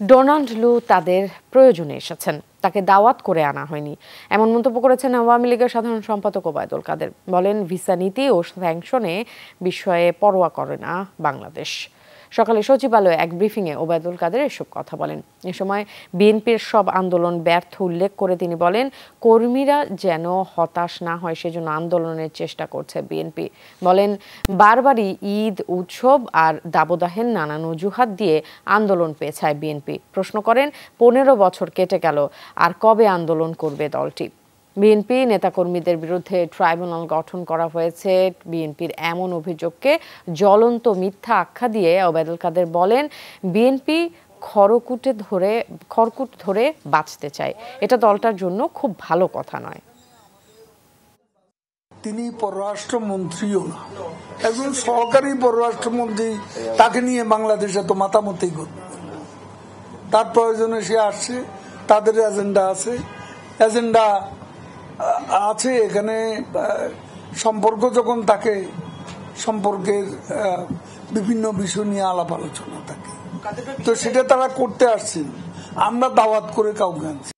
Donald লু তাদের প্রয়োজনে এসেছেন, তাকে দাওয়াত করে আনা হয়নি, এমন মন্তব্য করেছেন আওয়ামী লীগের সাধারণ সম্পাদক ওবায়দুল কাদের। বলেন, ভিসা নীতি ও স্যাংশনে বিষয়ে পরোয়া করে না বাংলাদেশ। সকালে সচিবালয়ে এক ব্রিফিংয়ে ওবায়দুল কাদের এসব কথা বলেন। এ সময় বিএনপির সব আন্দোলন ব্যর্থ উল্লেখ করে তিনি বলেন, কর্মীরা যেন হতাশ না হয় সেজন্য আন্দোলনের চেষ্টা করছে বিএনপি। বলেন, বারবারই ঈদ, উৎসব আর দাবদাহের নানান অজুহাত দিয়ে আন্দোলন পেছায় বিএনপি। প্রশ্ন করেন, 15 বছর কেটে গেল, আর কবে আন্দোলন করবে দলটি? বিএনপি নেতাকর্মীদের বিরুদ্ধে ট্রাইব্যুনাল গঠন করা হয়েছে। বিএনপির এমন অভিযোগকে জ্বলন্ত মিথ্যা আখ্যা দিয়ে ওবায়দুল কাদের বলেন, বিএনপি খড়কুট ধরে বাঁচতে চায়, এটা দলটার জন্য খুব ভালো কথা নয়। তিনি পররাষ্ট্রমন্ত্রীও না, একজন সহকারী পররাষ্ট্রমন্ত্রী, তাকে নিয়ে বাংলাদেশে তো মাতামতি করবে। তার প্রয়োজনে সে আসছে, তাদের এজেন্ডা আছে এখানে। সম্পর্ক যখন তাকে সম্পর্কের বিভিন্ন বিষয় নিয়ে আলাপ আলোচনা থাকে, তো সেটা তারা করতে আসছেন, আমরা দাওয়াত করে কাউকে আনছি।